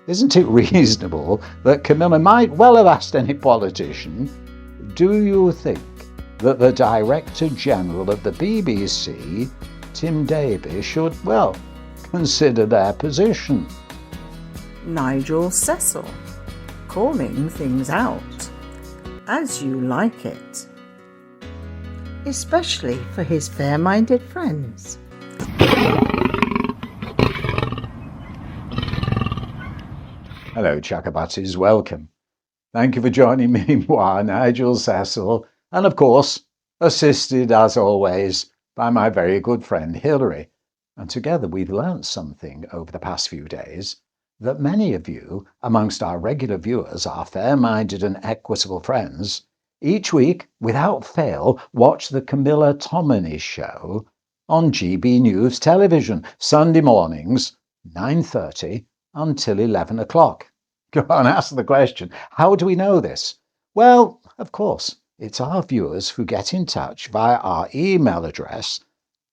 Isn't it reasonable that Camilla might well have asked any politician, do you think that the Director General of the BBC, Tim Davie, should, well, consider their position? Nigel.cecil, calling things out as you like it, especially for his fair-minded friends. Hello, Chakabatis, welcome. Thank you for joining me, moi, Nigel.cecil, and of course, assisted as always by my very good friend Hilary. And together we've learnt something over the past few days, that many of you, amongst our regular viewers, our fair-minded and equitable friends, each week, without fail, watch the Camilla Tominey Show on GBNews television, Sunday mornings, 9:30 until 11 o'clock. Go on, ask the question, how do we know this? Well, of course, it's our viewers who get in touch via our email address,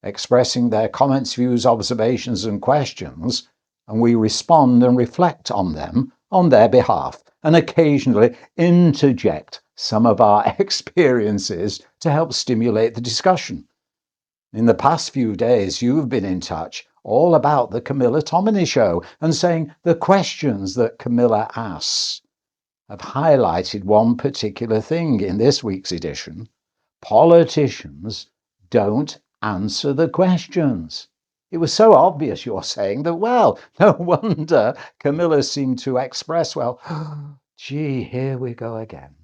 expressing their comments, views, observations and questions, and we respond and reflect on them on their behalf, and occasionally interject some of our experiences to help stimulate the discussion. In the past few days, you've been in touch all about the Camilla Tominey Show and saying the questions that Camilla asks have highlighted one particular thing in this week's edition. Politicians don't answer the questions. It was so obvious, you're saying, that, well, no wonder Camilla seemed to express, well, gee, here we go again.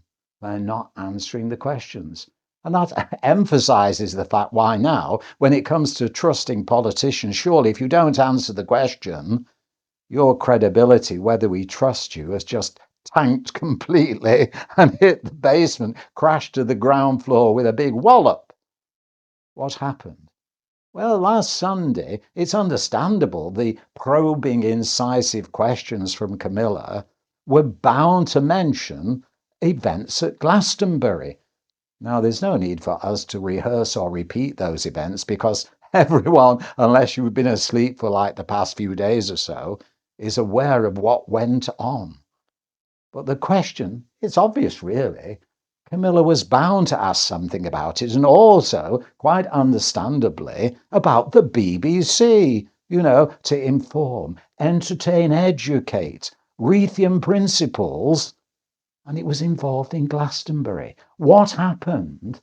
They're not answering the questions. And that emphasises the fact why now, when it comes to trusting politicians, surely if you don't answer the question, your credibility, whether we trust you, has just tanked completely and hit the basement, crashed to the ground floor with a big wallop. What happened? Well, last Sunday, it's understandable the probing, incisive questions from Camilla were bound to mention events at Glastonbury. Now, there's no need for us to rehearse or repeat those events because everyone, unless you've been asleep for like the past few days or so, is aware of what went on. But the question, it's obvious really. Camilla was bound to ask something about it, and also, quite understandably, about the BBC, to inform, entertain, educate, Reithian principles, and it was involved in Glastonbury. What happened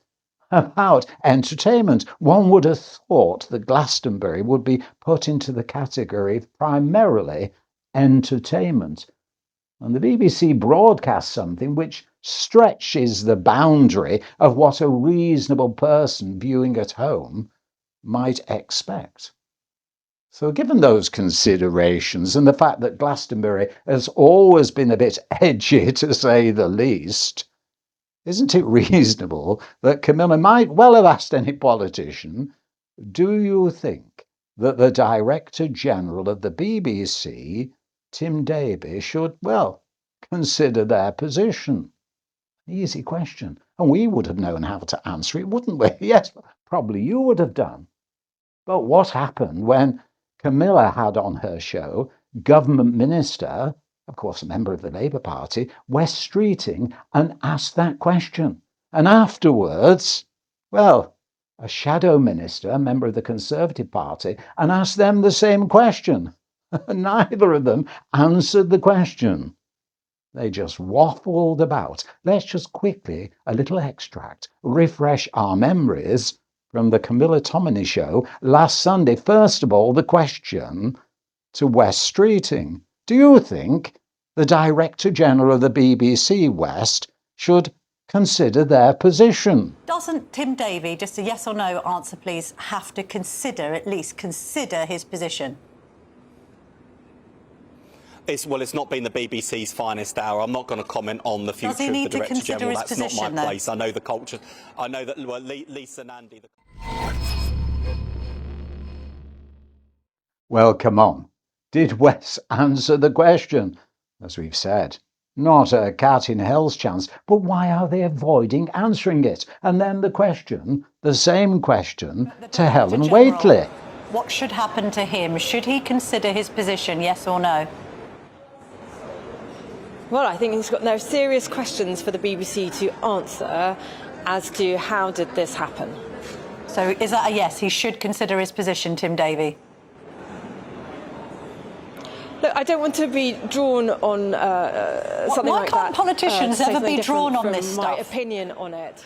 about entertainment? One would have thought that Glastonbury would be put into the category of primarily entertainment. And the BBC broadcast something which stretches the boundary of what a reasonable person viewing at home might expect. So given those considerations and the fact that Glastonbury has always been a bit edgy, to say the least, isn't it reasonable that Camilla might well have asked any politician, do you think that the Director General of the BBC, Tim Davie, should, well, consider their position? Easy question. And we would have known how to answer it, wouldn't we? Yes, probably you would have done. But what happened when Camilla had on her show Government Minister, of course a member of the Labour Party, Wes Streeting, and asked that question? And afterwards, well, a shadow minister, a member of the Conservative Party, and asked them the same question. Neither of them answered the question. They just waffled about. Let's just quickly, a little extract, refresh our memories from the Camilla Tominey Show last Sunday. First of all, the question to Wes Streeting. Do you think the Director General of the BBC, West, should consider their position? Doesn't Tim Davie, just a yes or no answer please, have to at least consider his position? It's not been the BBC's finest hour. I'm not going to comment on the future of the Director General. That's not my place. I know the culture. I know that Lisa and Andy... Well, come on. Did Wes answer the question? As we've said, not a cat in hell's chance, but why are they avoiding answering it? And then the same question to Helen Whately. What should happen to him? Should he consider his position, yes or no? Well, I think there are serious questions for the BBC to answer as to how did this happen. So is that a yes? He should consider his position, Tim Davie? Look, I don't want to be drawn on something like that. Why can't politicians ever be drawn on this stuff? My opinion on it.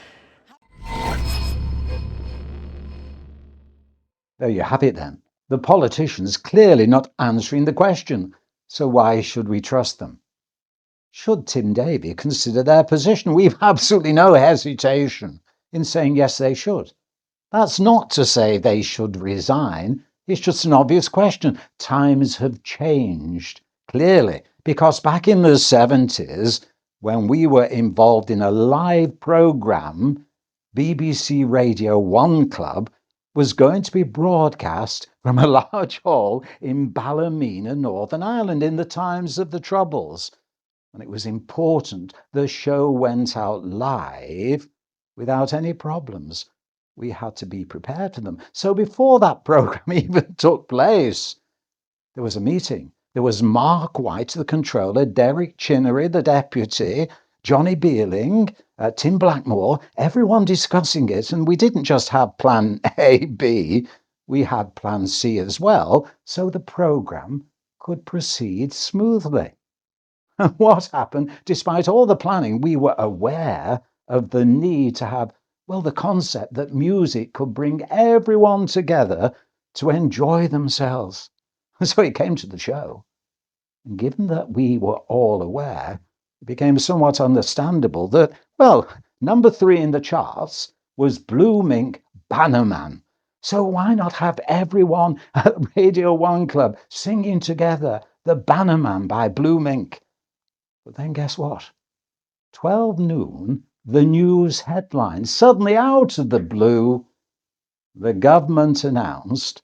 There you have it then. The politicians clearly not answering the question. So why should we trust them? Should Tim Davie consider their position? We've absolutely no hesitation in saying yes, they should. That's not to say they should resign. It's just an obvious question. Times have changed, clearly, because back in the 70s, when we were involved in a live programme, BBC Radio 1 Club was going to be broadcast from a large hall in Ballymena, Northern Ireland, in the times of the Troubles. And it was important the show went out live without any problems. We had to be prepared for them. So before that programme even took place, there was a meeting. There was Mark White, the controller, Derek Chinnery, the deputy, Johnny Beerling, Tim Blackmore, everyone discussing it. And we didn't just have plan A, B, we had plan C as well, so the programme could proceed smoothly. And what happened? Despite all the planning, we were aware of the need to have, well, the concept that music could bring everyone together to enjoy themselves. So it came to the show. And given that we were all aware, it became somewhat understandable that, well, number 3 in the charts was Blue Mink Bannerman. So why not have everyone at Radio 1 Club singing together The Bannerman by Blue Mink? But then guess what? 12 noon, the news headline, suddenly out of the blue, the government announced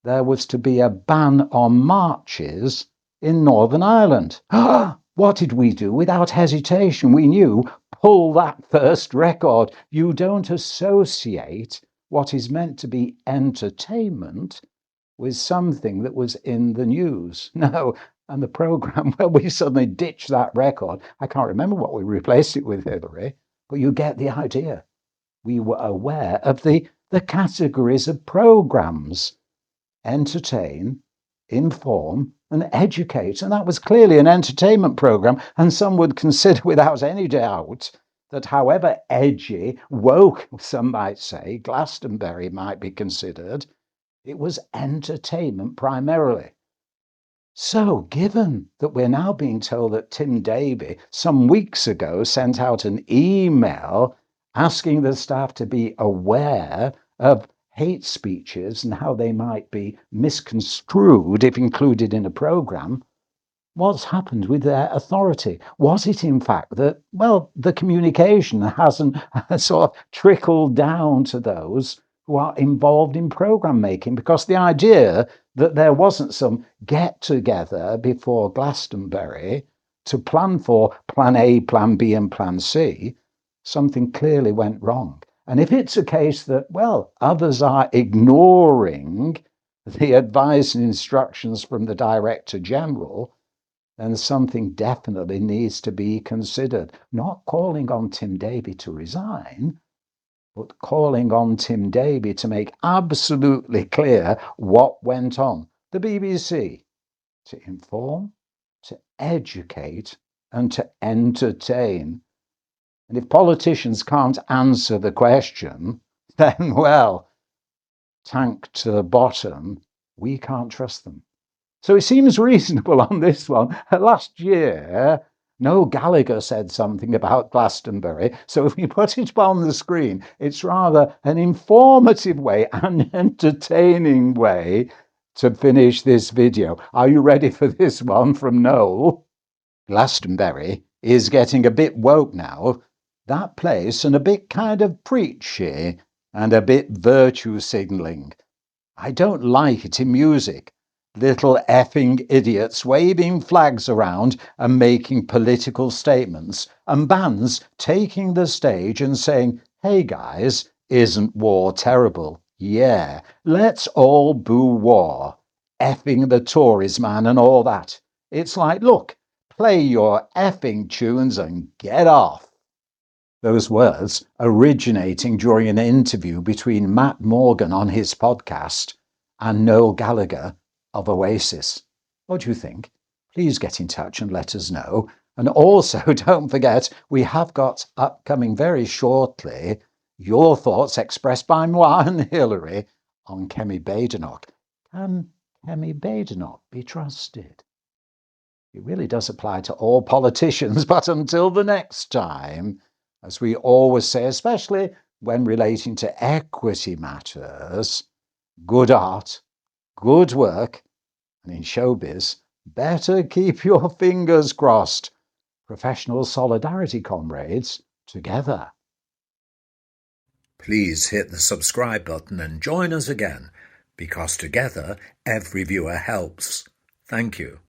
there was to be a ban on marches in Northern Ireland. What did we do? Without hesitation, we knew, pull that first record. You don't associate what is meant to be entertainment with something that was in the news. No, and the programme, well, we suddenly ditched that record. I can't remember what we replaced it with, Hilary, but you get the idea. We were aware of the categories of programmes: entertain, inform, and educate. And that was clearly an entertainment programme, and some would consider without any doubt that however edgy, woke, some might say, Glastonbury might be considered, it was entertainment primarily. So, given that we're now being told that Tim Davie some weeks ago sent out an email asking the staff to be aware of hate speeches and how they might be misconstrued if included in a programme, what's happened with their authority? Was it in fact that, well, the communication hasn't sort of trickled down to those who are involved in programme making? Because the idea that there wasn't some get-together before Glastonbury to plan for plan A, plan B and plan C, something clearly went wrong. And if it's a case that, well, others are ignoring the advice and instructions from the Director General, then something definitely needs to be considered. Not calling on Tim Davie to resign, but calling on Tim Davie to make absolutely clear what went on. The BBC, to inform, to educate, and to entertain. And if politicians can't answer the question, then, well, tank to the bottom, we can't trust them. So it seems reasonable on this one. Last year, Noel Gallagher said something about Glastonbury. So if we put it on the screen, it's rather an informative way, an entertaining way to finish this video. Are you ready for this one from Noel? Glastonbury is getting a bit woke now. That place, and a bit kind of preachy and a bit virtue signalling. I don't like it in music. Little effing idiots waving flags around and making political statements, and bands taking the stage and saying, hey guys, isn't war terrible? Yeah, let's all boo war. Effing the Tories, man, and all that. It's like, look, play your effing tunes and get off. Those words originating during an interview between Matt Morgan on his podcast and Noel Gallagher of Oasis. What do you think? Please get in touch and let us know. And also, don't forget, we have got upcoming very shortly your thoughts expressed by moi and Hilary on Kemi Badenoch. Can Kemi Badenoch be trusted? It really does apply to all politicians, but until the next time, as we always say, especially when relating to equity matters, good art, good work, and in showbiz, better keep your fingers crossed. Professional solidarity, comrades, together. Please hit the subscribe button and join us again, because together every viewer helps. Thank you.